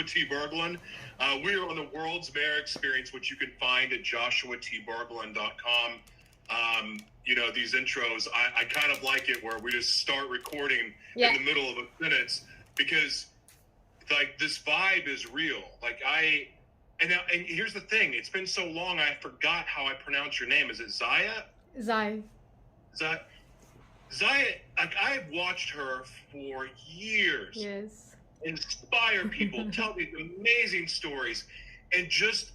T. Berglund. We are on the World's Mayor Experience, which you can find at joshuatberglund.com. These intros, I kind of like it where we just start recording in the middle of a sentence because, like, this vibe is real. Like, and here's the thing. It's been so long, I forgot how I pronounce your name. Is it Zaya? Zai. Zaya, like, I've watched her for years. Yes. Inspire people, tell these amazing stories, and just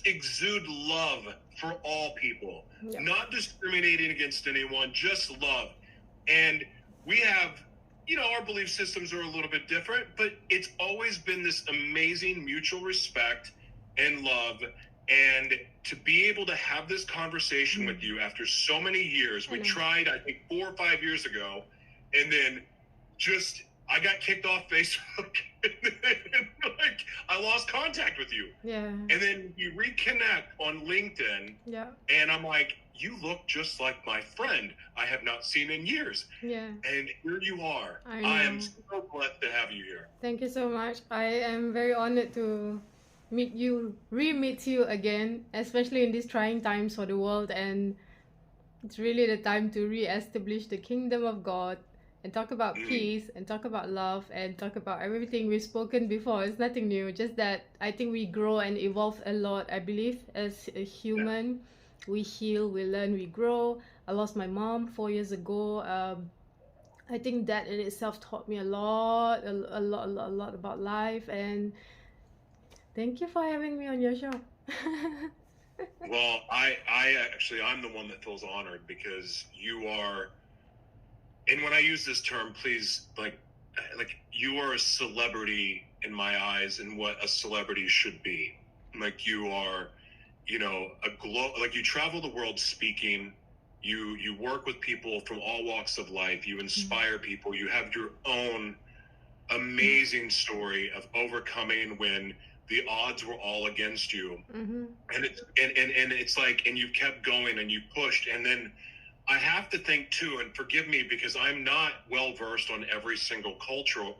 exude love for all people, not discriminating against anyone, just love. And we have, our belief systems are a little bit different, but it's always been this amazing mutual respect and love. And to be able to have this conversation with you after so many years, we tried, I think 4 or 5 years ago, and then I got kicked off Facebook, and I lost contact with you. Yeah. And then you reconnect on LinkedIn. Yeah. And I'm like, you look just like my friend I have not seen in years. Yeah. And here you are. I am so blessed to have you here. Thank you so much. I am very honored to meet you again, especially in these trying times for the world. And it's really the time to re-establish the kingdom of God and talk about peace and talk about love and talk about everything we've spoken before. It's nothing new, just that I think we grow and evolve a lot. I believe as a human, we heal, we learn, we grow. I lost my mom 4 years ago. I think that in itself taught me a lot about life. And thank you for having me on your show. Well, I'm the one that feels honored because you are. And when I use this term, please, like you are a celebrity in my eyes and what a celebrity should be. Like you are, like you travel the world speaking, you work with people from all walks of life, you inspire people, you have your own amazing story of overcoming when the odds were all against you. And it's like, and you've kept going and you pushed, and then I have to think too, and forgive me because I'm not well versed on every single culture,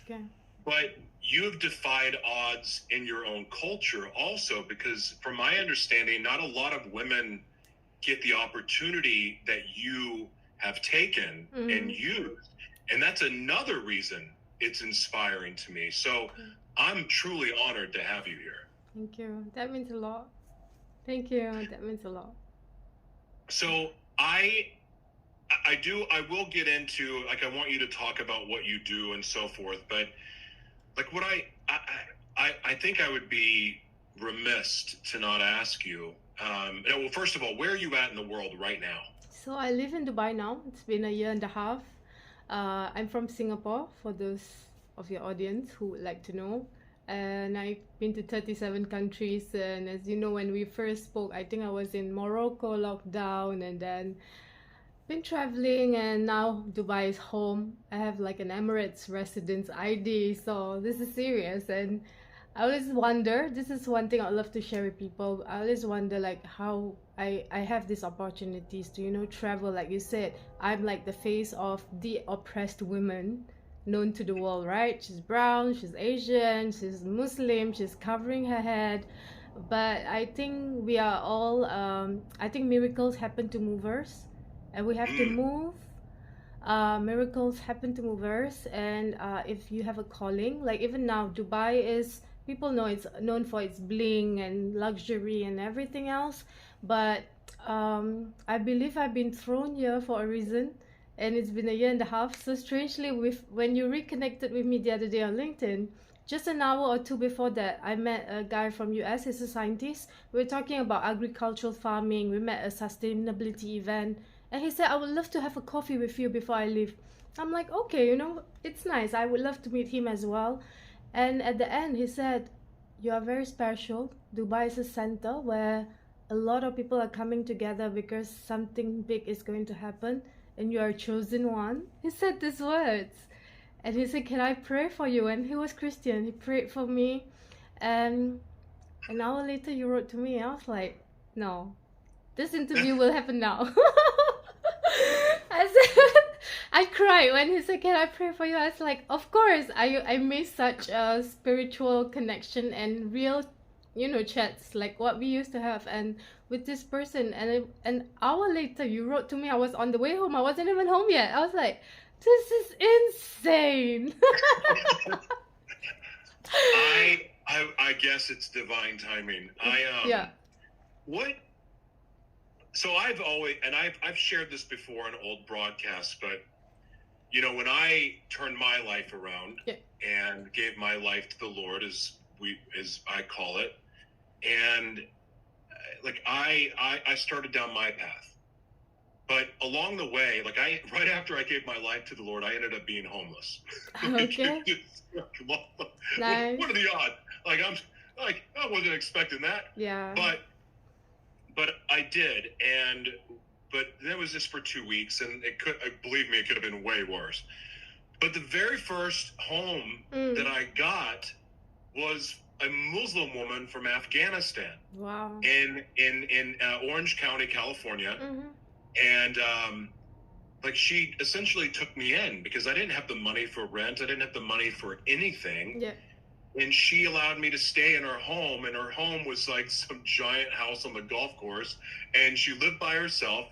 okay. But you've defied odds in your own culture also, because from my understanding, not a lot of women get the opportunity that you have taken and used. And that's another reason it's inspiring to me. So I'm truly honored to have you here. Thank you. That means a lot. Thank you. That means a lot. So I will get into, like, I want you to talk about what you do and so forth, but like what I think I would be remiss to not ask you. Well, first of all, where are you at in the world right now? So I live in Dubai now. It's been 1.5 years. I'm from Singapore, for those of your audience who would like to know. And I've been to 37 countries. And as you know, when we first spoke, I think I was in Morocco, lockdown, and then been traveling, and now Dubai is home. I have like an Emirates residence ID, so this is serious. And I always wonder, this is one thing I'd love to share with people. I always wonder like how I have these opportunities to, travel. Like you said, I'm like the face of the oppressed women known to the world, right? She's brown, she's Asian, she's Muslim, she's covering her head. But I think we are all, I think miracles happen to movers, and we have to move. Miracles happen to movers, and if you have a calling, like even now, Dubai is, people know it's known for its bling and luxury and everything else. But I believe I've been thrown here for a reason. And it's been 1.5 years. So strangely, when you reconnected with me the other day on LinkedIn, just an hour or two before that, I met a guy from US. He's a scientist. We were talking about agricultural farming. We met at a sustainability event. And he said, I would love to have a coffee with you before I leave. I'm like, okay, it's nice. I would love to meet him as well. And at the end, he said, you are very special. Dubai is a center where a lot of people are coming together because something big is going to happen. And you are a chosen one. He said these words. And he said, can I pray for you? And he was Christian. He prayed for me. And an hour later, you wrote to me. I was like, no, this interview will happen now. I cried when he said, "Can I pray for you?" I was like, "Of course." I made such a spiritual connection and real, chats like what we used to have, and with this person, and an hour later, you wrote to me. I was on the way home. I wasn't even home yet. I was like, "This is insane." I guess it's divine timing. Yeah. What? So I've always, and I've shared this before in old broadcasts, but when I turned my life around and gave my life to the Lord, as I call it, and like I started down my path, but along the way, like right after I gave my life to the Lord, I ended up being homeless. Okay. Nice. What are the odds? Like I wasn't expecting that. Yeah. But I did, but that was just for 2 weeks, and believe me, it could have been way worse. But the very first home that I got was a Muslim woman from Afghanistan. Wow. In Orange County, California, and like she essentially took me in because I didn't have the money for rent, I didn't have the money for anything. Yeah. And she allowed me to stay in her home, and her home was like some giant house on the golf course, and she lived by herself,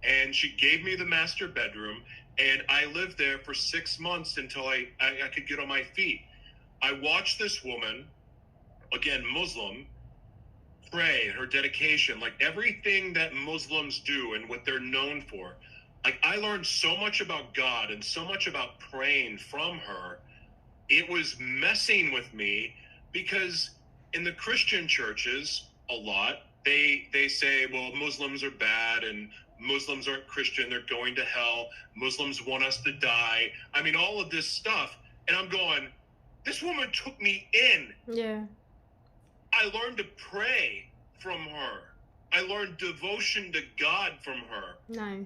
and she gave me the master bedroom, and I lived there for 6 months until I could get on my feet. I watched this woman, again, Muslim, pray, her dedication, like everything that Muslims do and what they're known for. Like I learned so much about God and so much about praying from her. It was messing with me because in the Christian churches, a lot, they say, well, Muslims are bad and Muslims aren't Christian, they're going to hell, Muslims want us to die. I mean, all of this stuff. And I'm going, this woman took me in. Yeah. I learned to pray from her. I learned devotion to God from her. Nice.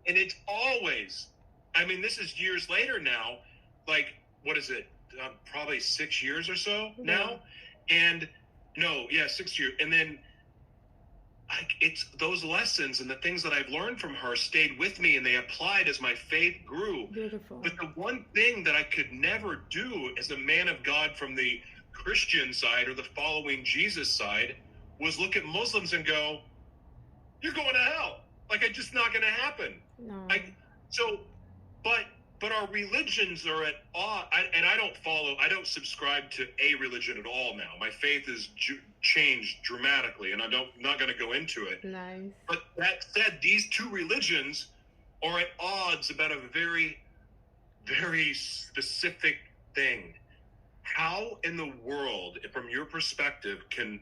And it's always, I mean, this is years later now, like, what is it? Probably 6 years or so now. And 6 years. And then it's those lessons and the things that I've learned from her stayed with me, and they applied as my faith grew. Beautiful. But the one thing that I could never do as a man of God from the Christian side or the following Jesus side was look at Muslims and go, you're going to hell. Like, it's just not going to happen. No. But our religions are at odds, and I don't subscribe to a religion at all now. My faith has changed dramatically, and I'm not going to go into it. Nice. But that said, these two religions are at odds about a very, very specific thing. How in the world, from your perspective, can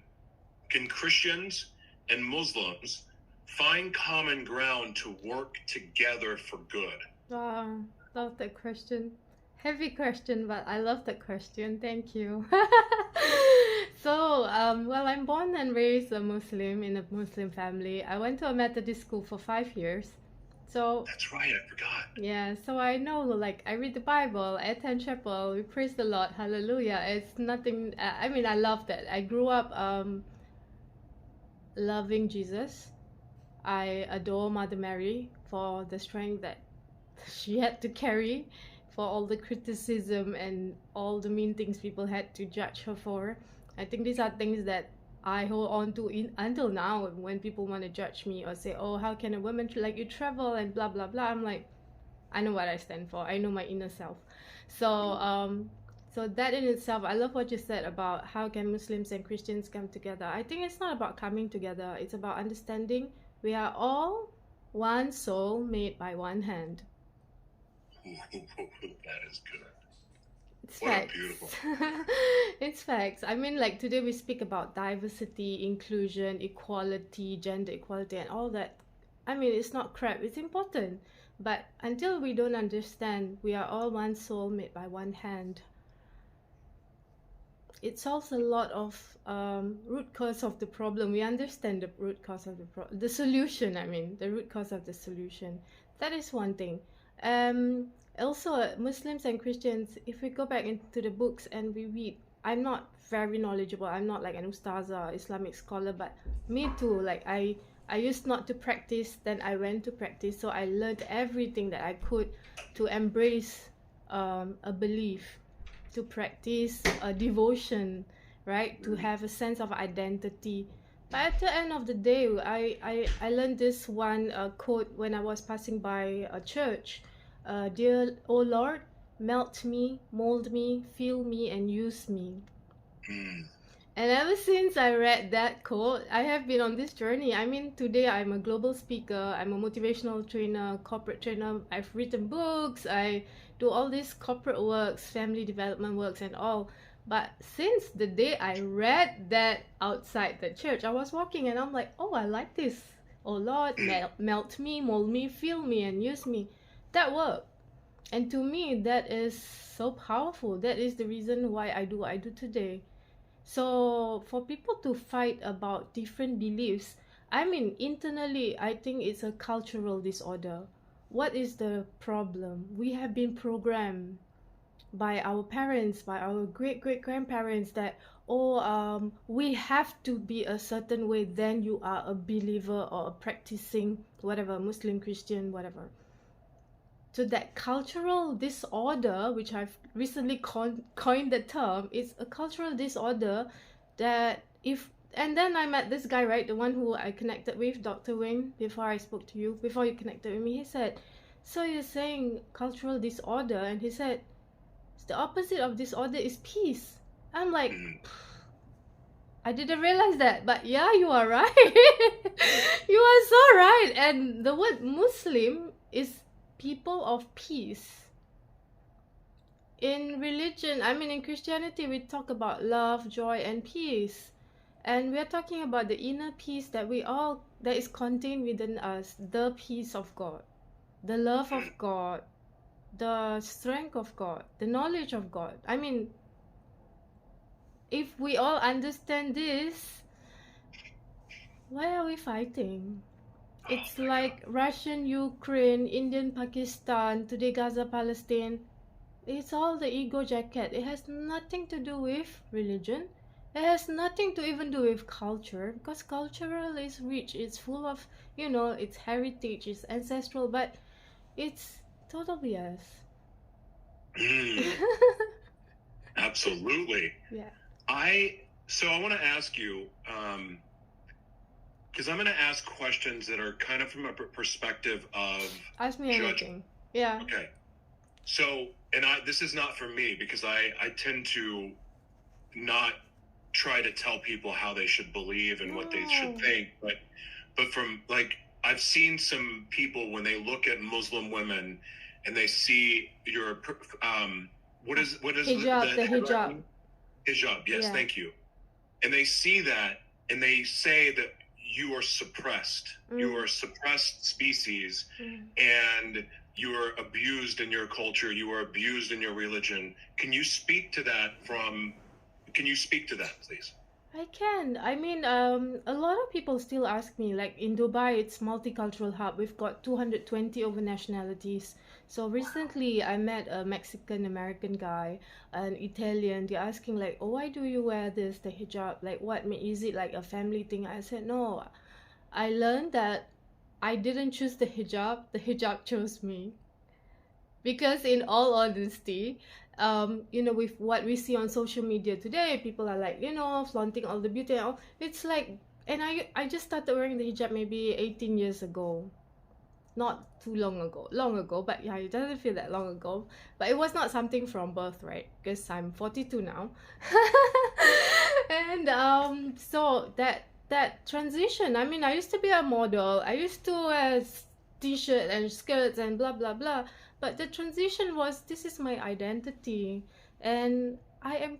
Christians and Muslims find common ground to work together for good? Wow. Love that question. Heavy question, but I love that question. Thank you. So, well, I'm born and raised a Muslim in a Muslim family. I went to a Methodist school for 5 years. So that's right, I forgot. Yeah, so I know, like, I read the Bible, I attend chapel, we praise the Lord, hallelujah. It's nothing, I mean, I love that. I grew up loving Jesus. I adore Mother Mary for the strength that she had to carry, for all the criticism and all the mean things people had to judge her for. I think these are things that I hold on to until now. When people want to judge me or say, oh, how can a woman like you travel and blah blah blah, I'm like, I know what I stand for. I know my inner self. So so that in itself, I love what you said about how can Muslims and Christians come together. I think it's not about coming together, it's about understanding we are all one soul made by one hand. That is good. It's what facts. A beautiful. It's facts. I mean, like, today we speak about diversity, inclusion, equality, gender equality, and all that. I mean, it's not crap, it's important. But until we don't understand we are all one soul made by one hand, it solves a lot of root cause of the problem. We understand the root cause of the problem, the solution, I mean, the root cause of the solution. That is one thing. Also, Muslims and Christians, if we go back into the books and we read, I'm not very knowledgeable, I'm not like an ustazah, Islamic scholar, but me too, like I I used not to practice, then I went to practice. So I learned everything that I could to embrace a belief, to practice a devotion, right? To have a sense of identity. But at the end of the day, I learned this one quote when I was passing by a church. Dear, oh Lord, melt me, mold me, fill me, and use me. And ever since I read that quote, I have been on this journey. I mean, today I'm a global speaker, I'm a motivational trainer, corporate trainer. I've written books, I do all these corporate works, family development works and all. But since the day I read that outside the church, I was walking and I'm like, oh, I like this. Oh Lord, melt me, mold me, fill me, and use me. That worked. And to me, that is so powerful. That is the reason why I do what I do today. So for people to fight about different beliefs, I mean, internally, I think it's a cultural disorder. What is the problem? We have been programmed by our parents, by our great-great-grandparents that, we have to be a certain way, then you are a believer or a practicing, whatever, Muslim, Christian, whatever. So that cultural disorder, which I've recently coined the term, is a cultural disorder that and then I met this guy, right, the one who I connected with, Dr. Wing, before I spoke to you, before you connected with me. He said, so you're saying cultural disorder? And he said, the opposite of disorder is peace. I'm like, I didn't realize that, but yeah, you are right. You are so right. And the word Muslim is people of peace. In religion, I mean in Christianity, we talk about love, joy, and peace. And we are talking about the inner peace that is contained within us, the peace of God, the love of God, the strength of God, the knowledge of God. I mean, if we all understand this, why are we fighting? It's like Russian, Ukraine, Indian, Pakistan, today Gaza, Palestine. It's all the ego jacket. It has nothing to do with religion. It has nothing to even do with culture, because cultural is rich. It's full of, its heritage, it's ancestral, but it's total BS. Absolutely. Yeah. So I want to ask you, because I'm going to ask questions that are kind of from a perspective of ask me anything. Yeah. Okay. So, and this is not for me, because I tend to not try to tell people how they should believe and what they should think, but from, like, I've seen some people when they look at Muslim women and they see your what is hijab, the hijab. Hijab, yes, yeah. Thank you. And they see that and they say that you are suppressed. You are a suppressed species, and you are abused in your culture. You are abused in your religion. Can you speak to that please? I can. I mean, a lot of people still ask me, like in Dubai, it's multicultural hub. We've got 220 over nationalities. So recently I met a Mexican American guy, an Italian. They're asking like, oh, why do you wear this, the hijab? Like, what, is it like a family thing? I said, no, I learned that I didn't choose the hijab chose me. Because in all honesty, with what we see on social media today, people are like, flaunting all the beauty and all. It's like, and I just started wearing the hijab maybe 18 years ago. Not too long ago, but yeah, it doesn't feel that long ago. But it was not something from birth, right? Because I'm 42 now. And so that transition, I mean, I used to be a model. I used to wear t-shirt and skirts and blah, blah, blah. But the transition was, this is my identity. And I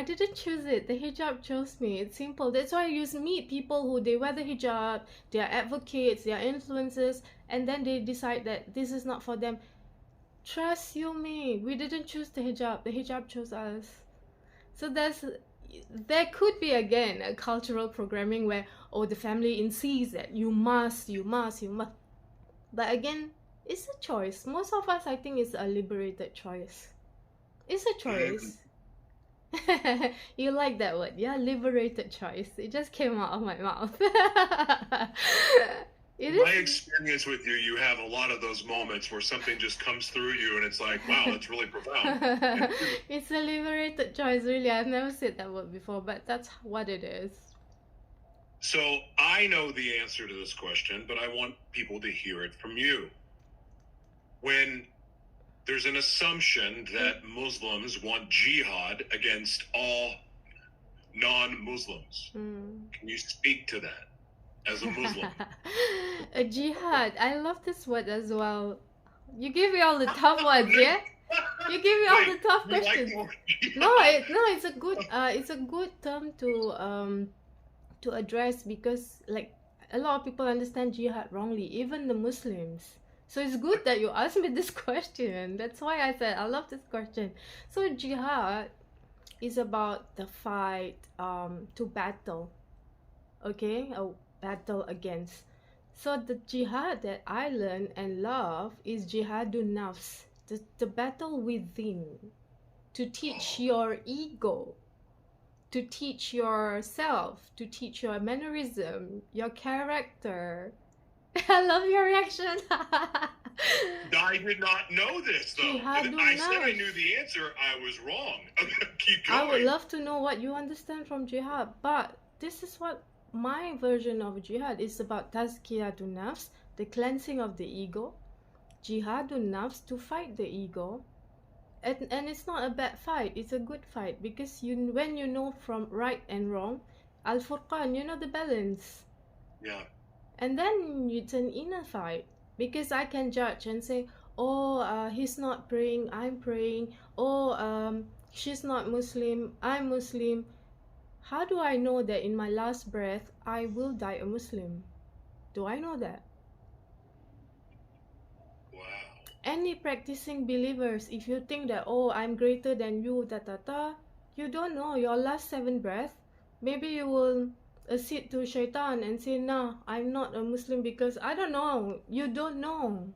didn't choose it. The hijab chose me. It's simple. That's why you meet people who they wear the hijab, they are advocates, they are influencers, and then they decide that this is not for them. Trust you me, we didn't choose the hijab chose us. So there could be again a cultural programming where, the family insists that you must. But again, it's a choice. Most of us, I think, it's a liberated choice. It's a choice. You like that word, yeah? Liberated choice. It just came out of my mouth. It In my is. experience with you, you have a lot of those moments where something just comes through you and it's like, wow, that's really profound. It's a liberated choice, really. I've never said that word before, but that's what it is. So I know the answer to this question, but I want people to hear it from you. When there's an assumption that Muslims want jihad against all non-Muslims, can you speak to that as a Muslim? A jihad. I love this word as well. You give me all the tough ones, yeah? You give me all the tough questions. No, it's a good term to address, because like a lot of people understand jihad wrongly, even the Muslims. So it's good that you asked me this question. That's why I said I love this question. So jihad is about the fight to battle, okay? A battle against. So the jihad that I learn and love is jihadun nafs, the battle within, to teach your ego, to teach yourself, to teach your mannerism, your character. I love your reaction. I did not know this, though. I said I knew the answer. I was wrong. Keep going. I would love to know what you understand from jihad, but this is what my version of jihad is about: tazkiyatun nafs, the cleansing of the ego, jihadun nafs, to fight the ego. And it's not a bad fight, it's a good fight, because when you know from right and wrong, al-furqan, you know, the balance. Yeah. And then it's an inner fight, because I can judge and say, oh, he's not praying, I'm praying. Oh, she's not Muslim, I'm Muslim. How do I know that in my last breath I will die a Muslim? Do I know that? Wow. Any practicing believers, if you think that, oh, I'm greater than you, you don't know. Your last 7 breaths, maybe you will accede to shaitan and say, nah, I'm not a Muslim, because I don't know. You don't know.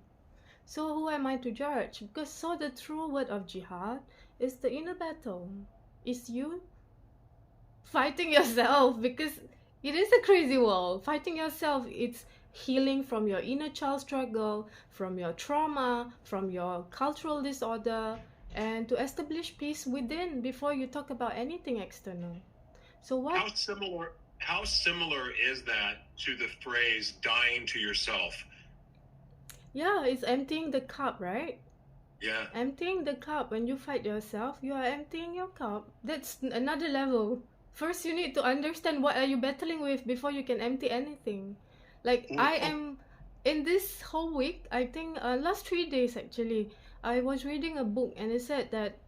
So who am I to judge? Because so the true word of jihad is the inner battle. It's you fighting yourself, because it is a crazy world. Fighting yourself, it's healing from your inner child struggle, from your trauma, from your cultural disorder, and to establish peace within before you talk about anything external. So what? How similar is that to the phrase dying to yourself? Yeah, it's emptying the cup, right? Yeah. Emptying the cup. When you fight yourself, you are emptying your cup. That's another level. First, you need to understand what are you battling with before you can empty anything. Like, I am, in this whole week, I think last 3 days actually, I was reading a book, and it said that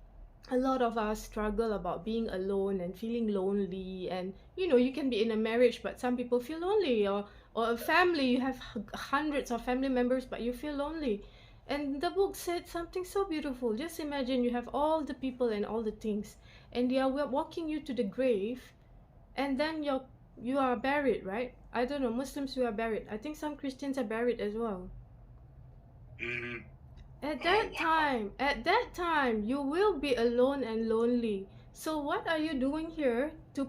a lot of us struggle about being alone and feeling lonely. And you know, you can be in a marriage, but some people feel lonely, or a family, you have hundreds of family members, but you feel lonely. And the book said something so beautiful. Just imagine you have all the people and all the things, and they are walking you to the grave, and then you are buried, right? I don't know, Muslims, you are buried. I think some Christians are buried as well. Mm-hmm. At that time, you will be alone and lonely. So what are you doing here to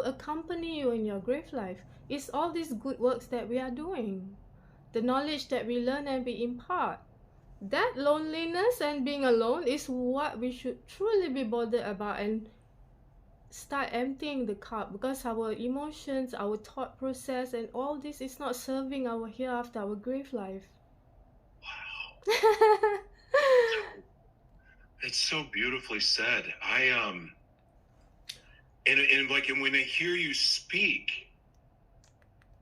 accompany you in your grave life? It's all these good works that we are doing, the knowledge that we learn and we impart. That loneliness and being alone is what we should truly be bothered about, and start emptying the cup, because our emotions, our thought process, and all this is not serving our hereafter, our grave life. Wow. It's so beautifully said. And when I hear you speak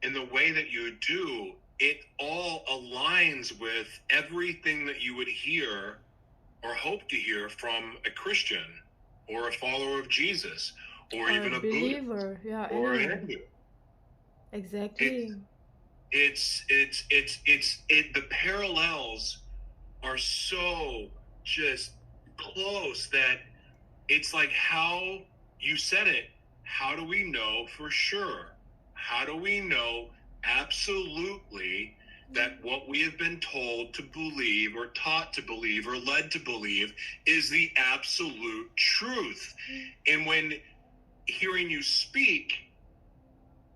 in the way that you do, it all aligns with everything that you would hear or hope to hear from a Christian or a follower of Jesus, or even a believer, Buddhist, yeah, or a Hindu. Exactly. The parallels are so just close that it's like, how you said it. How do we know for sure? How do we know absolutely that what we have been told to believe or taught to believe or led to believe is the absolute truth. And when hearing you speak,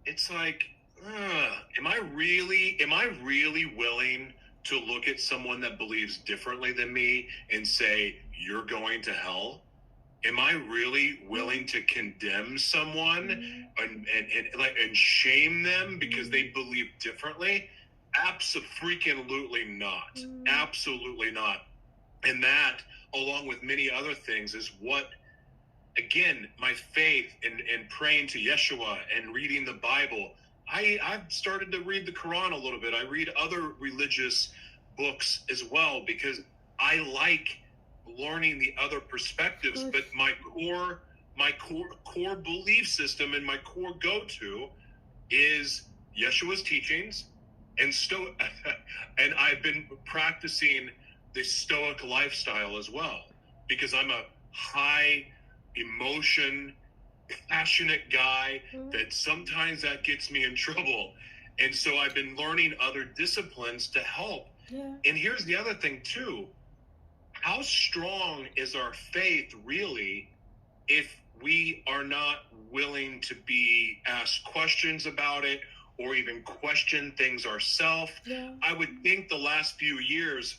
it's like, am I really willing to look at someone that believes differently than me and say, you're going to hell? Am I really willing to condemn someone and shame them because they believe differently? Absolutely not. Absolutely not. And that, along with many other things, is what, again, my faith and praying to Yeshua and reading the Bible. I've started to read the Quran a little bit. I read other religious books as well because I like learning the other perspectives. But my core belief system and my core go-to is Yeshua's teachings and and I've been practicing the Stoic lifestyle as well because I'm a high emotion, passionate guy that sometimes that gets me in trouble. And so I've been learning other disciplines to help. Yeah. And here's the other thing too. How strong is our faith really if we are not willing to be asked questions about it or even question things ourselves? Yeah. I would think the last few years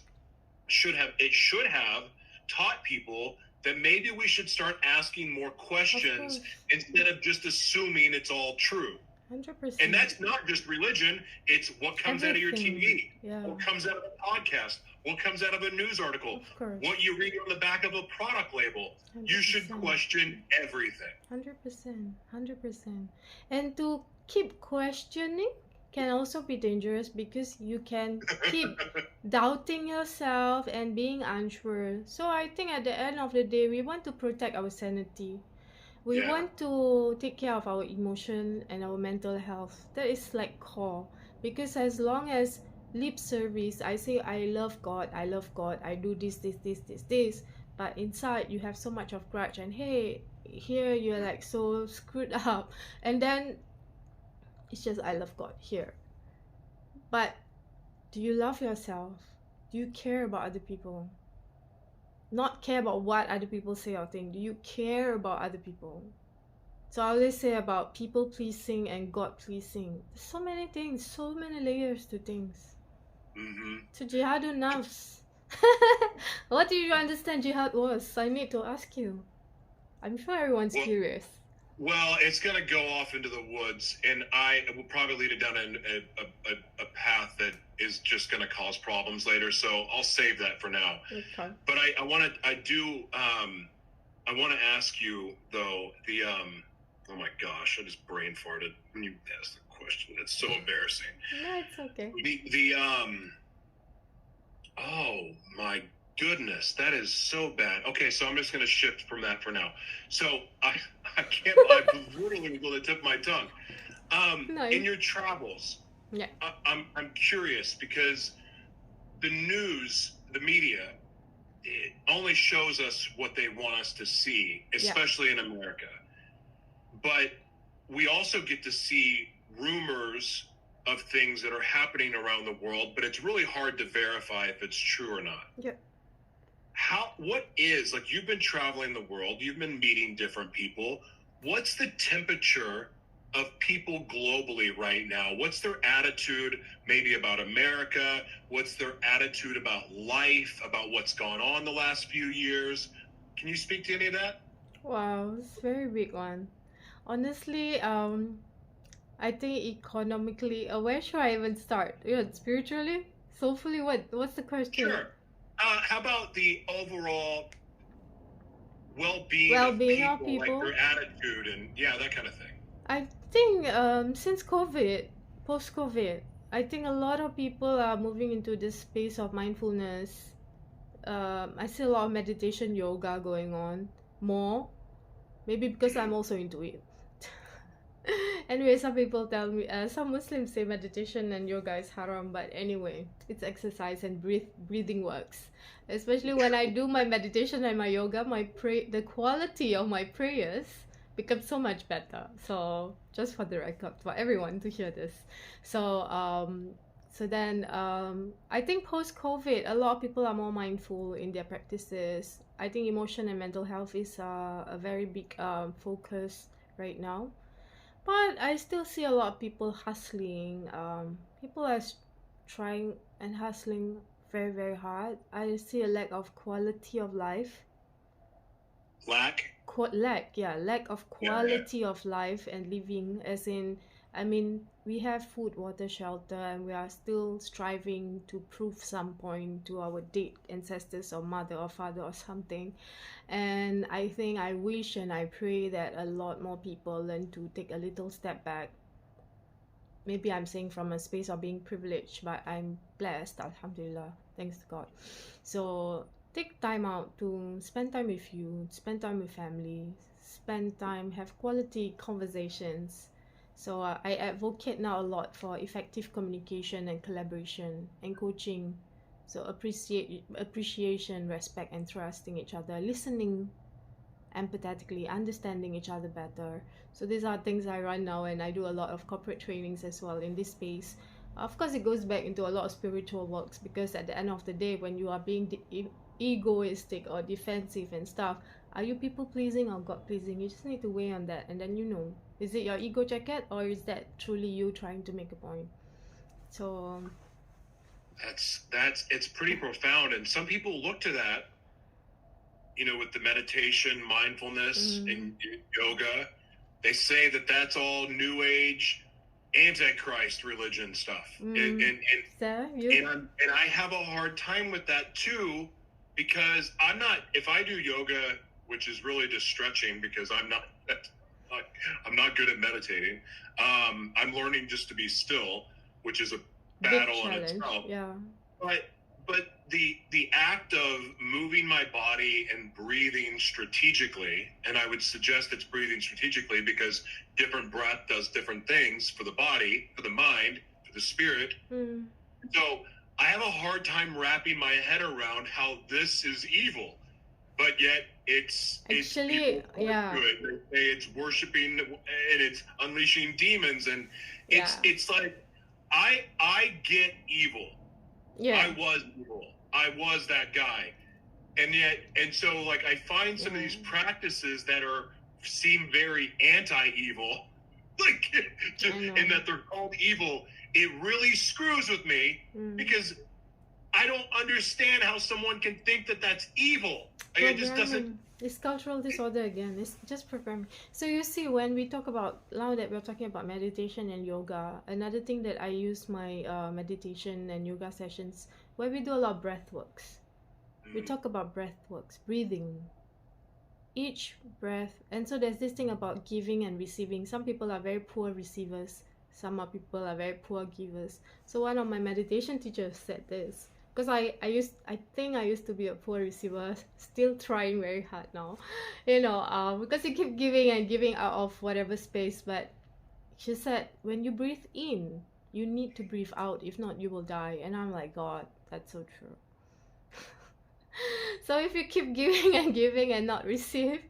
should have taught people that maybe we should start asking more questions instead of just assuming it's all true. 100%. And that's not just religion. It's what comes out of your TV, what comes out of a podcast, what comes out of a news article, what you read on the back of a product label. 100%. You should question everything. 100%. 100%. And to keep questioning can also be dangerous because you can keep doubting yourself and being unsure. So I think at the end of the day, we want to protect our sanity. We want to take care of our emotion and our mental health. That is like core. Because as long as lip service, I say I love God, I do this, but inside you have so much of grudge and hey, here you're like so screwed up, and then it's just I love God here. But do you love yourself? Do you care about other people? Not care about what other people say or think. Do you care about other people? So I always say about people pleasing and God pleasing. There's so many things, so many layers to things. So jihadun nafs. What do you understand jihad was? I need to ask you. I'm sure everyone's curious. Well, it's going to go off into the woods, and I will probably lead it down a path that is just going to cause problems later. So I'll save that for now. Okay. But I want to ask you though oh my gosh, I just brain farted when you asked the question. It's so embarrassing. No, it's okay. Oh my goodness, that is so bad. Okay, so I'm just going to shift from that for now. So I literally will tip my tongue. Nice. In your travels, I'm curious because the news, the media, it only shows us what they want us to see, especially in America. But we also get to see rumors of things that are happening around the world, but it's really hard to verify if it's true or not. Yep. You've been traveling the world, you've been meeting different people. What's the temperature of people globally right now? What's their attitude maybe about America? What's their attitude about life, about what's gone on the last few years? Can you speak to any of that? Wow, it's a very big one. Honestly, I think economically, where should I even start? Spiritually? Soulfully? What's the question? Sure. How about the overall well-being of people, like their attitude and that kind of thing? I think since COVID, post-COVID, I think a lot of people are moving into this space of mindfulness. I see a lot of meditation, yoga going on more. Maybe because I'm also into it. Anyway, some people tell me, some Muslims say meditation and yoga is haram, but anyway, it's exercise and breathing works. Especially when I do my meditation and my yoga, the quality of my prayers becomes so much better. So just for the record, for everyone to hear this. So So then I think post-COVID, a lot of people are more mindful in their practices. I think emotion and mental health is a very big focus right now. But I still see a lot of people hustling. People are trying and hustling very, very hard. I see a lack of quality of life. Lack? Lack of Yeah, yeah. quality of life and living, as in, I mean, we have food, water, shelter, and we are still striving to prove some point to our dead ancestors or mother or father or something. And I think I wish and I pray that a lot more people learn to take a little step back. Maybe I'm saying from a space of being privileged, but I'm blessed, alhamdulillah, thanks to God. So take time out to spend time with you, spend time with family, spend time, have quality conversations. So I advocate now a lot for effective communication and collaboration and coaching. So appreciation, respect, and trusting each other, listening empathetically, understanding each other better. So these are things I run now, and I do a lot of corporate trainings as well in this space. Of course, it goes back into a lot of spiritual works, because at the end of the day, when you are being egoistic or defensive and stuff, are you people pleasing or God pleasing? You just need to weigh on that, and then you know, is it your ego jacket, or is that truly you trying to make a point? So It's pretty profound, and some people look to that, you know, with the meditation, mindfulness, and yoga. They say that that's all New Age, Antichrist religion stuff, and I have a hard time with that too, because I'm not. If I do yoga, which is really just stretching, because I'm not good at meditating. I'm learning just to be still, which is a battle in itself. Yeah. But the act of moving my body and breathing strategically, and I would suggest it's breathing strategically because different breath does different things for the body, for the mind, for the spirit. So I have a hard time wrapping my head around how this is evil, but yet it's actually, yeah, it's worshiping and it's unleashing demons, and it's like I get evil. Yeah. I was evil. I was that guy. And so like I find some of these practices that seem very anti-evil, like and that they're called evil, it really screws with me because I don't understand how someone can think that that's evil. Like, it just doesn't. It's cultural disorder again. It's just programming. So you see, when we talk about, now that we're talking about meditation and yoga, another thing that I use my meditation and yoga sessions, where we do a lot of breath works. We talk about breath works, breathing. Each breath, and so there's this thing about giving and receiving. Some people are very poor receivers. Some people are very poor givers. So one of my meditation teachers said this, because I think I used to be a poor receiver, still trying very hard now, you know, because you keep giving and giving out of whatever space. But she said, when you breathe in, you need to breathe out, if not you will die. And I'm like, God, that's so true. So if you keep giving and giving and not receive,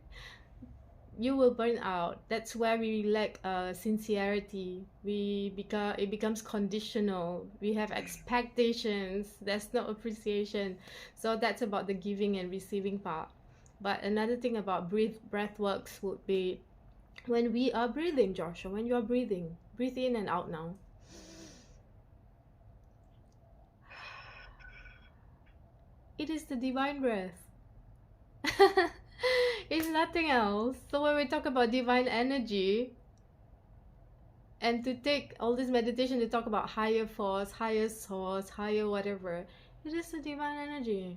you will burn out. That's where we lack sincerity. It becomes conditional. We have expectations. There's no appreciation. So that's about the giving and receiving part. But another thing about breath works would be when we are breathing, Joshua. When you are breathing, breathe in and out now. It is the divine breath. It's nothing else. So when we talk about divine energy, and to take all this meditation to talk about higher force, higher source, higher whatever, it is the divine energy.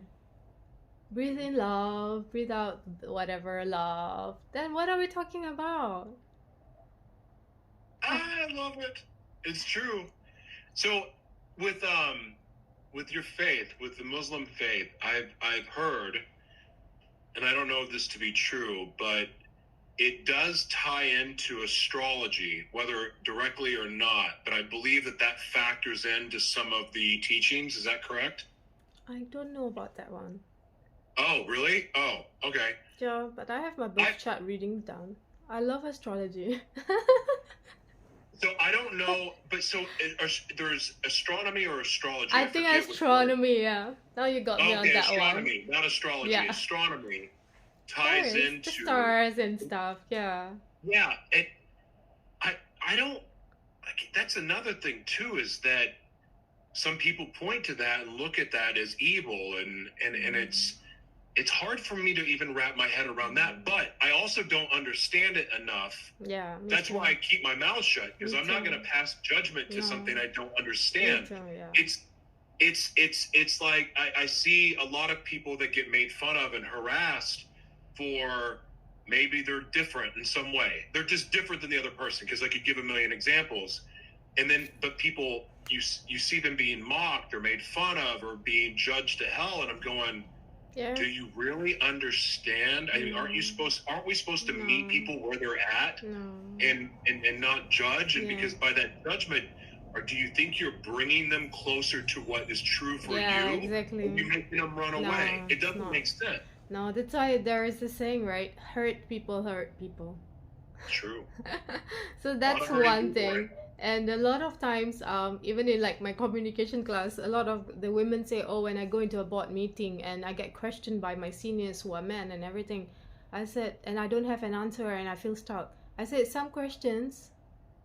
Breathe in love, breathe out whatever love. Then what are we talking about? I love it. It's true. So with your faith, with the Muslim faith, I've heard, and I don't know this to be true, but it does tie into astrology, whether directly or not. But I believe that factors into some of the teachings. Is that correct? I don't know about that one. Oh, really? Oh, okay. Yeah, but I have my birth chart reading down. I love astrology. So I don't know, but so there's astronomy or astrology. I think forget which word. astronomy, yeah. Now you got me on Okay, that astronomy, not astrology. Yeah. Astronomy Of ties course, into the stars and stuff, yeah. Yeah, I don't. That's another thing too, is that some people point to that and look at that as evil, and it's hard for me to even wrap my head around that. But I also don't understand it enough. Yeah, me That's too. why I keep my mouth shut, because Me I'm not too. going to pass judgment to No. something I don't Me understand. too, yeah. It's like I see a lot of people that get made fun of and harassed for maybe they're different in some way. They're just different than the other person, because I could give a million examples. And then, but people, you see them being mocked or made fun of or being judged to hell, and I'm going, Yeah. do you really understand? I mean, aren't we supposed to meet people where they're at and not judge? And because by that judgment, or do you think you're bringing them closer to what is true for you? Exactly. Or you're making them run away. It doesn't make sense. No, that's why there is a saying, right? Hurt people hurt people. True. So that's one thing. And a lot of times, even in like my communication class, a lot of the women say, oh, when I go into a board meeting and I get questioned by my seniors who are men and everything, I said, and I don't have an answer and I feel stuck. I said, some questions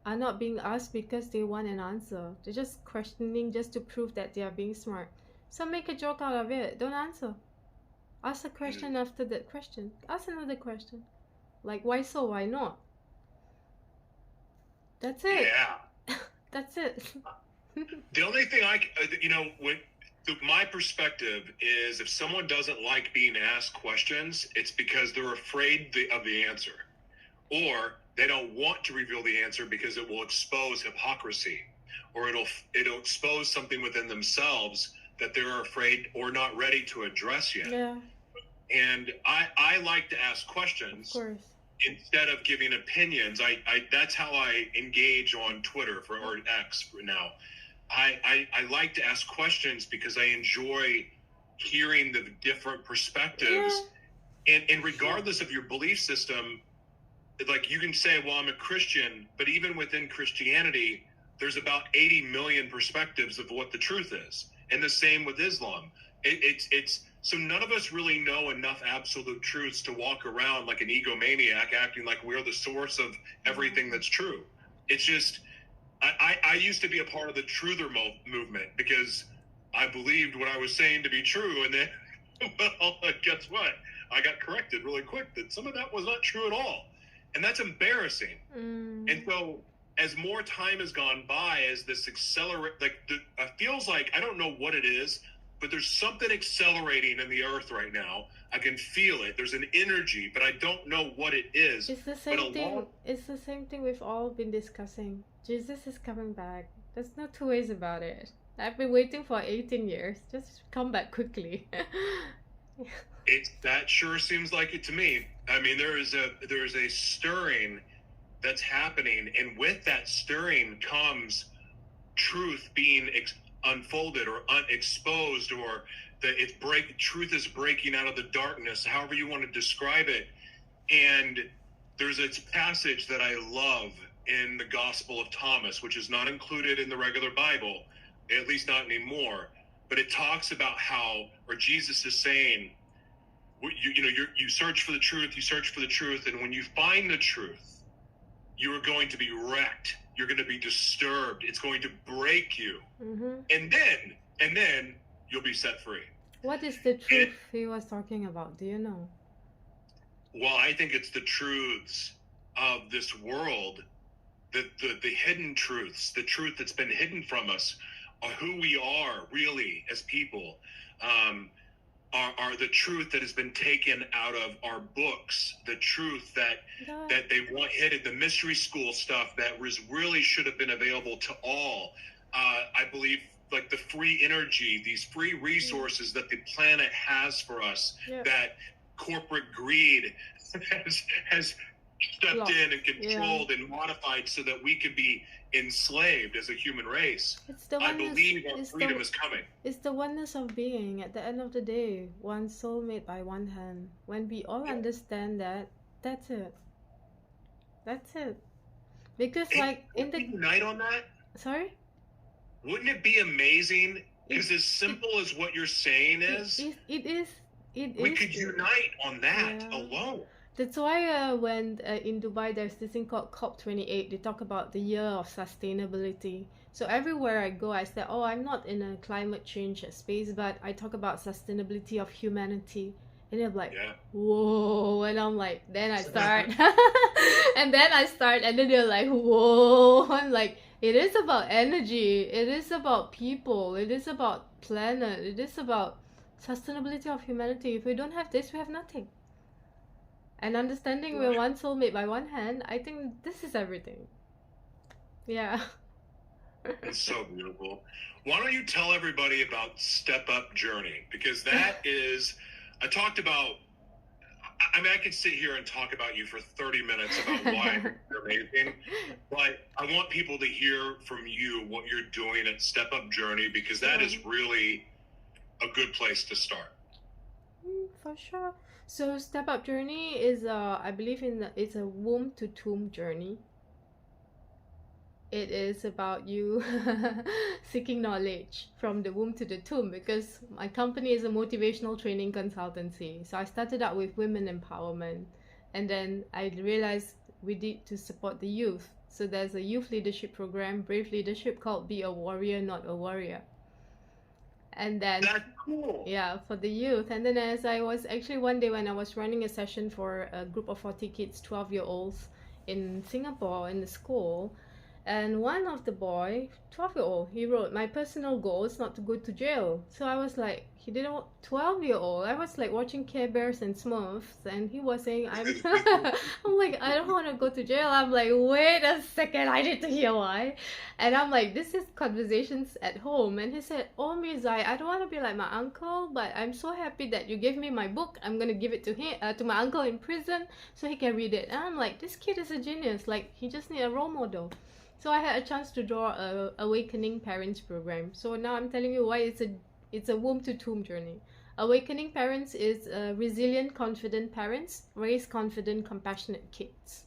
are not being asked because they want an answer. They're just questioning just to prove that they are being smart. So make a joke out of it. Don't answer. Ask a question after that question. Ask another question. Like, why so? Why not? That's it. Yeah. That's it. The only thing my perspective is, if someone doesn't like being asked questions, it's because they're afraid of the answer, or they don't want to reveal the answer because it will expose hypocrisy, or it'll expose something within themselves that they're afraid or not ready to address yet. Yeah. And I like to ask questions. Of course. Instead of giving opinions. That's how I engage on Twitter or X now. I like to ask questions because I enjoy hearing the different perspectives. Yeah. And regardless of your belief system, like, you can say, well, I'm a Christian, but even within Christianity, there's about 80 million perspectives of what the truth is. And the same with Islam. It's so none of us really know enough absolute truths to walk around like an egomaniac, acting like we're the source of everything that's true. It's just, I used to be a part of the truther movement because I believed what I was saying to be true, and then, well, guess what? I got corrected really quick that some of that was not true at all, and that's embarrassing. And so, as more time has gone by, as this it feels like, I don't know what it is, but there's something accelerating in the earth right now. I can feel it. There's an energy, but I don't know what it is. It's the same thing. It's the same thing we've all been discussing. Jesus is coming back. There's no two ways about it. I've been waiting for 18 years. Just come back quickly. That sure seems like it to me. I mean, there is a stirring that's happening, and with that stirring comes truth being unfolded or unexposed, or truth is breaking out of the darkness, however you want to describe it. And there's a passage that I love in the Gospel of Thomas, which is not included in the regular Bible, at least not anymore, but it talks about how, or Jesus is saying, you search for the truth, and when you find the truth, you are going to be wrecked. You're going to be disturbed. It's going to break you. And then you'll be set free. What is the truth he was talking about? Do you know? Well, I think it's the truths of this world, the hidden truths, the truth that's been hidden from us, are who we are really as people, are the truth that has been taken out of our books, the truth that they want hidden, the mystery school stuff that really should have been available to all. I believe, like, the free energy, these free resources that the planet has for us, that corporate greed has stepped in and controlled and modified so that we could be enslaved as a human race. I believe our freedom is coming. It's the oneness of being. At the end of the day, one soul made by one hand. When we all understand that, that's it. That's it. Because Hey, like in would we the unite on that? sorry, Wouldn't it be amazing? it Because as simple as what you're saying is, it is we could unite on that yeah. alone. That's why when in Dubai there's this thing called COP28. They talk about the year of sustainability. So everywhere I go, I say, "Oh, I'm not in a climate change space, but I talk about sustainability of humanity." And they're like, Yeah. "Whoa!" And I'm like, then I start, and then I start, and then they're like, "Whoa!" I'm like, it is about energy. It is about people. It is about planet. It is about sustainability of humanity. If we don't have this, we have nothing. And understanding we're one soulmate by one hand, I think this is everything. Yeah. It's so beautiful. Why don't you tell everybody about Step Up Journey? Because that is, I talked about, I mean, I could sit here and talk about you for 30 minutes about why you're amazing, but I want people to hear from you what you're doing at Step Up Journey, because that is really a good place to start. For sure. So Step Up Journey is I believe it's a womb to tomb journey. It is about you seeking knowledge from the womb to the tomb, because my company is a motivational training consultancy. So I started out with women empowerment, and then I realized we need to support the youth. So there's a youth leadership program, Brave Leadership, called Be a Warrior, Not a Warrior. And then That's cool. yeah, for the youth. And then as I was actually one day when I was running a session for a group of 40 kids, 12-year-olds in Singapore in the school, and one of the boy, 12-year-old, he wrote, "My personal goal is not to go to jail." So I was like, he didn't want 12-year-old. I was like watching Care Bears and Smurfs, and he was saying, I'm like, I don't want to go to jail. I'm like, wait a second, I need to hear why. And I'm like, this is conversations at home. And he said, "Oh, Miss Zai, I don't want to be like my uncle, but I'm so happy that you gave me my book. I'm gonna give it to him, to my uncle in prison, so he can read it." And I'm like, this kid is a genius. Like, he just need a role model. So I had a chance to draw a Awakening Parents program. So now I'm telling you why it's a womb to tomb journey. Awakening Parents is resilient, confident parents raise confident, compassionate kids.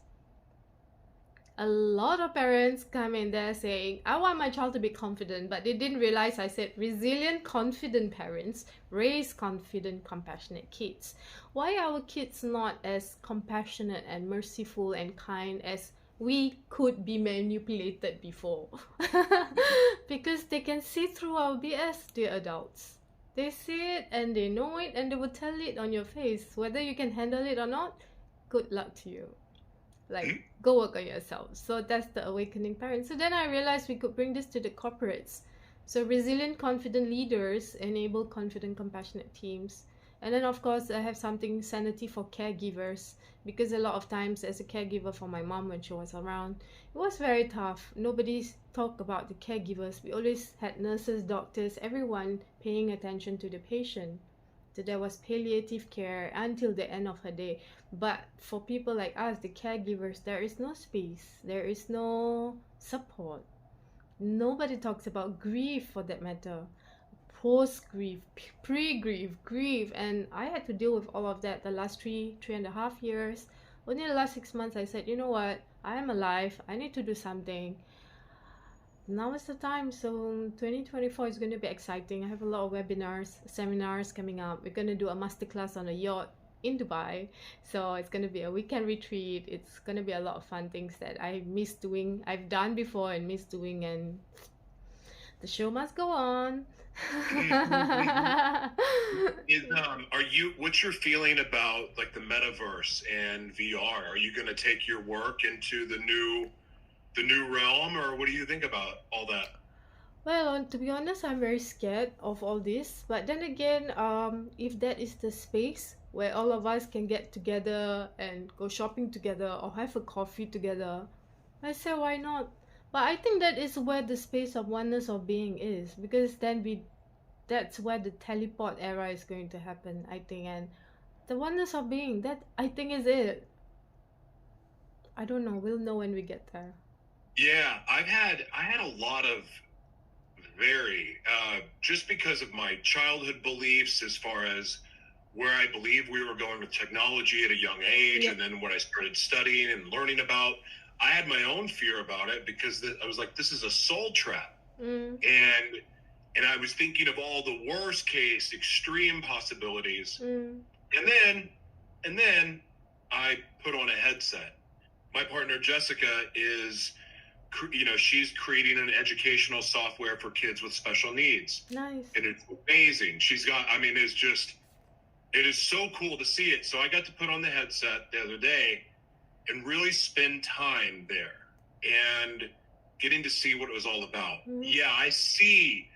A lot of parents come in there saying, "I want my child to be confident," but they didn't realize I said resilient, confident parents raise confident, compassionate kids. Why are our kids not as compassionate and merciful and kind as we could be manipulated before? Because they can see through our BS, dear adults. They see it and they know it, and they will tell it on your face. Whether you can handle it or not, good luck to you. Like, go work on yourself. So that's the Awakening Parent. So then I realized we could bring this to the corporates. So resilient, confident leaders enable confident, compassionate teams. And then of course I have something, sanity for caregivers, because a lot of times as a caregiver for my mom when she was around, it was very tough. Nobody talked about the caregivers. We always had nurses, doctors, everyone paying attention to the patient. So there was palliative care until the end of her day. But for people like us, the caregivers, there is no space. There is no support. Nobody talks about grief, for that matter. Post-grief, pre-grief, grief. And I had to deal with all of that the last three and a half years. Only the last 6 months I said, you know what? I am alive. I need to do something. Now is the time. So 2024 is going to be exciting. I have a lot of webinars, seminars coming up. We're going to do a masterclass on a yacht in Dubai. So it's going to be a weekend retreat. It's going to be a lot of fun things that I miss doing. I've done before and miss doing, and the show must go on. What's your feeling about like the metaverse and VR? Are you going to take your work into the new realm, or what do you think about all that? Well, to be honest, I'm very scared of all this. But then again, if that is the space where all of us can get together and go shopping together or have a coffee together, I say why not? But I think that is where the space of oneness of being is, because then that's where the teleport era is going to happen, I think. And the oneness of being, that I think is it. I don't know. We'll know when we get there. Yeah, I had a lot of very just because of my childhood beliefs as far as where I believe we were going with technology at a young age, Yep. and then what I started studying and learning about. I had my own fear about it because I was like, this is a soul trap. Mm. And I was thinking of all the worst case extreme possibilities. Mm. And then I put on a headset. My partner Jessica is, she's creating an educational software for kids with special needs. Nice. And it's amazing. It is so cool to see it. So I got to put on the headset the other day and really spend time there and getting to see what it was all about. Mm-hmm. Yeah, I see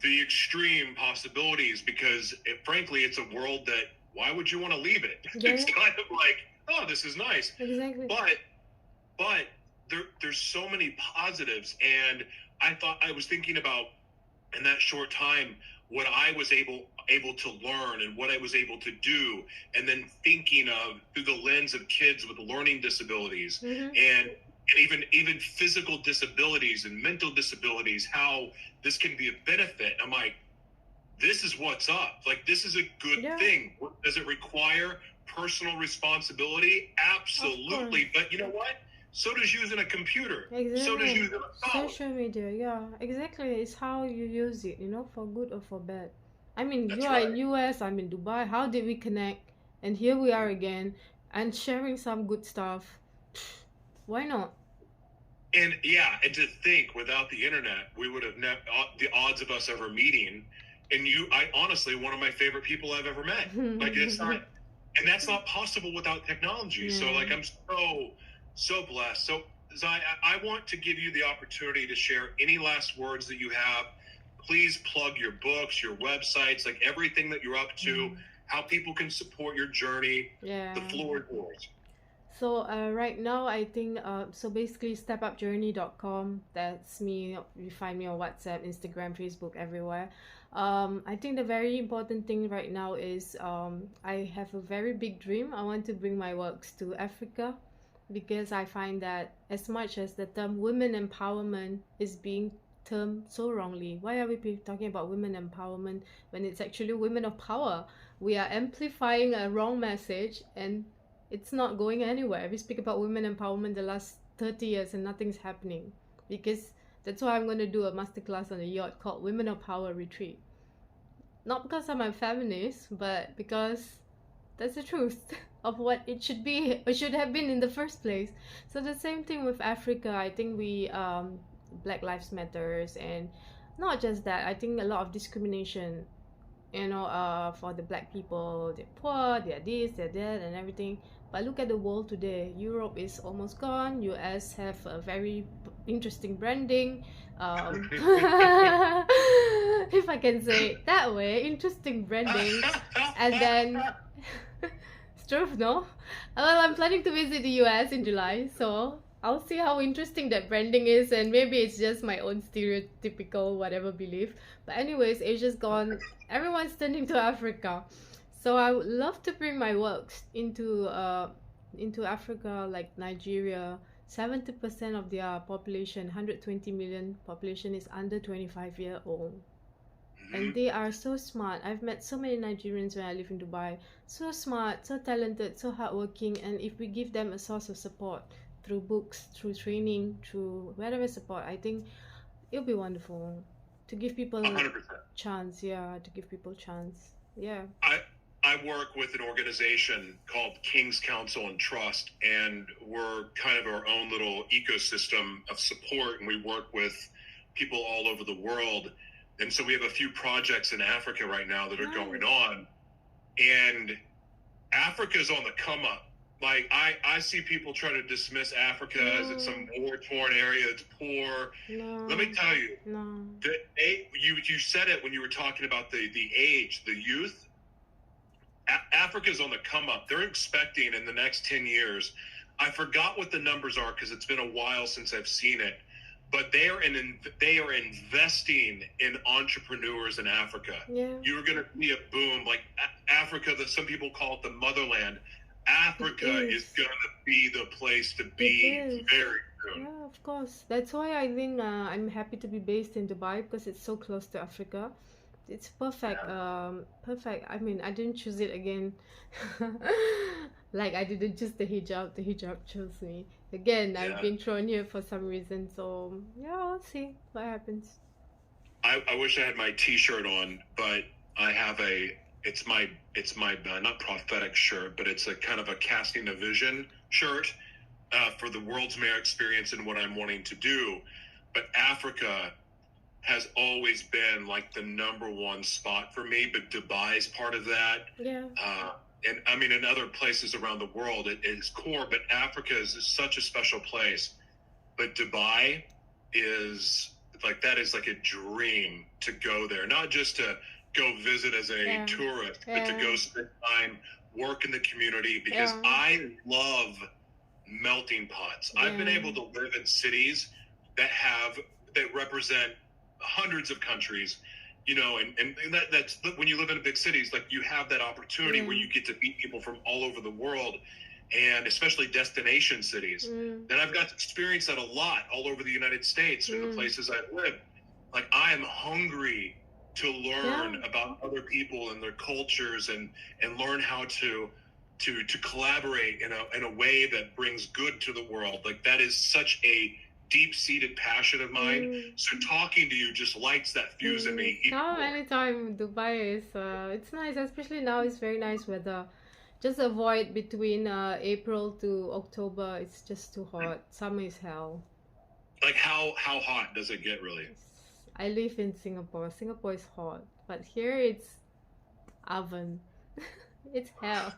the extreme possibilities because frankly, it's a world that, why would you want to leave it? Yeah. It's kind of like, oh, this is nice. Exactly. But there's so many positives. And I was thinking about in that short time, what I was able to learn and what I was able to do, and then thinking of through the lens of kids with learning disabilities, Mm-hmm. and even physical disabilities and mental disabilities, how this can be a benefit. I'm like, this is what's up. Like, this is a good Yeah. thing. Does it require personal responsibility? Absolutely. But you know what? So does using a computer. Exactly. So does using a phone. Social media, yeah, exactly. It's how you use it, for good or for bad. I mean, That's you are in right. US, I'm in Dubai. How did we connect? And here we are again, and sharing some good stuff. Why not? And yeah, and to think without the internet, we would have never, the odds of us ever meeting. And I honestly, one of my favorite people I've ever met. Like, it's not, and that's not possible without technology. So Yeah. like, I'm so blessed. So Zai, I want to give you the opportunity to share any last words that you have. Please plug your books, your websites, like everything that you're up to, how people can support your journey. Yeah. The floor is yours. So right now, I think so basically stepupjourney.com. That's me. You find me on WhatsApp, Instagram, Facebook, everywhere. I think the very important thing right now is I have a very big dream. I want to bring my works to Africa, because I find that as much as the term women empowerment is being termed so wrongly, why are we talking about women empowerment when it's actually women of power? We are amplifying a wrong message, and it's not going anywhere. We speak about women empowerment the last 30 years and nothing's happening, because that's why I'm going to do a masterclass on a yacht called Women of Power Retreat. Not because I'm a feminist, but because that's the truth of what it should be or should have been in the first place. So the same thing with Africa. I think we Black Lives Matters, and not just that, I think a lot of discrimination, for the black people. They're poor, they're this, they're that, and everything. But look at the world today. Europe is almost gone. US have a very interesting branding. If I can say it that way, interesting branding. And then it's true, no? Well, I'm planning to visit the US in July, so I'll see how interesting that branding is, and maybe it's just my own stereotypical whatever belief. But anyways, Asia's gone. Everyone's turning to Africa. So I would love to bring my works into Africa, like Nigeria. 70% of their population, 120 million population, is under 25-year-old. And they are so smart. I've met so many Nigerians when I live in Dubai. So smart, so talented, so hardworking. And if we give them a source of support through books, through training, through whatever support, I think it'll be wonderful to give people 100%. chance. Yeah, to give people chance. Yeah. I work with an organization called King's Council and Trust, and we're kind of our own little ecosystem of support, and we work with people all over the world. And so we have a few projects in Africa right now that are going on, and Africa's on the come up. Like, I see people try to dismiss Africa as it's some war-torn area, it's poor. No. Let me tell you, No. you said it when you were talking about the age, the youth. Africa's on the come up. They're expecting in the next 10 years, I forgot what the numbers are because it's been a while since I've seen it, but they are investing in entrepreneurs in Africa. Yeah. You're going to see a boom. Like Africa, that some people call it the motherland. Africa is going to be the place to be very soon. Yeah, of course. That's why I think I'm happy to be based in Dubai, because it's so close to Africa. It's perfect. Perfect. I mean, I didn't choose it again. Like I didn't choose the hijab chose me. Again, I've Yeah. been thrown here for some reason, so yeah, we'll see what happens. I wish I had my T-shirt on, but I have it's my not prophetic shirt, but it's a kind of a casting a vision shirt for the world's mayor experience and what I'm wanting to do. But Africa has always been like the #1 spot for me, but Dubai is part of that. Yeah. And I mean, in other places around the world, it is core, but Africa is such a special place. But Dubai is like, that is like a dream to go there, not just to go visit as a tourist, but to go spend time, work in the community, because I love melting pots. I've been able to live in cities that represent hundreds of countries, you know, and that's when you live in big cities, like you have that opportunity where you get to meet people from all over the world, and especially destination cities. And I've got to experience that a lot all over the United States and the places I've lived. Like, I am hungry to learn about other people and their cultures, and learn how to collaborate in a way that brings good to the world. Like, that is such a deep-seated passion of mine. So talking to you just lights that fuse in me. Come anytime. Dubai is it's nice, especially now. It's very nice weather. Just avoid between April to October. It's just too hot. Summer is hell. Like, how hot does it get, really? I live in Singapore. Singapore is hot, but here it's oven. It's hell.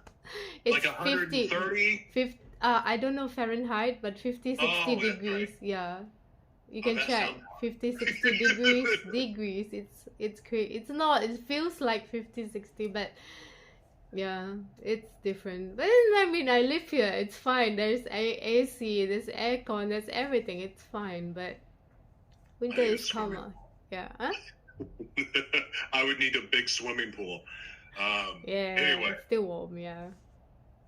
It's like 130? 50, I don't know Fahrenheit, but 50, 60 degrees. Right. Yeah, you can check. 50, 60 degrees. It's crazy. It's not. It feels like 50, 60, but yeah, it's different. But I mean, I live here. It's fine. There's AC. There's aircon. There's everything. It's fine. But winter is calmer. Yeah. Huh? I would need a big swimming pool. Yeah. Anyway. It's still warm. Yeah.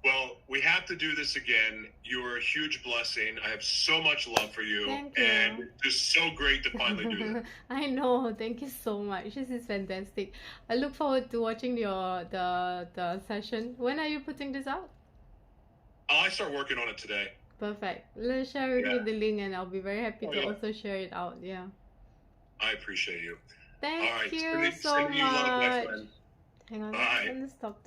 Well, we have to do this again. You are a huge blessing. I have so much love for you. Thank you. And it's just so great to finally do this. I know. Thank you so much. This is fantastic. I look forward to watching the session. When are you putting this out? I start working on it today. Perfect. Let's share with me the link, and I'll be very happy to also share it out. Yeah. I appreciate you. Thank All right. you so sending you love, my much. friend. Hang on. Bye. I'm gonna stop this.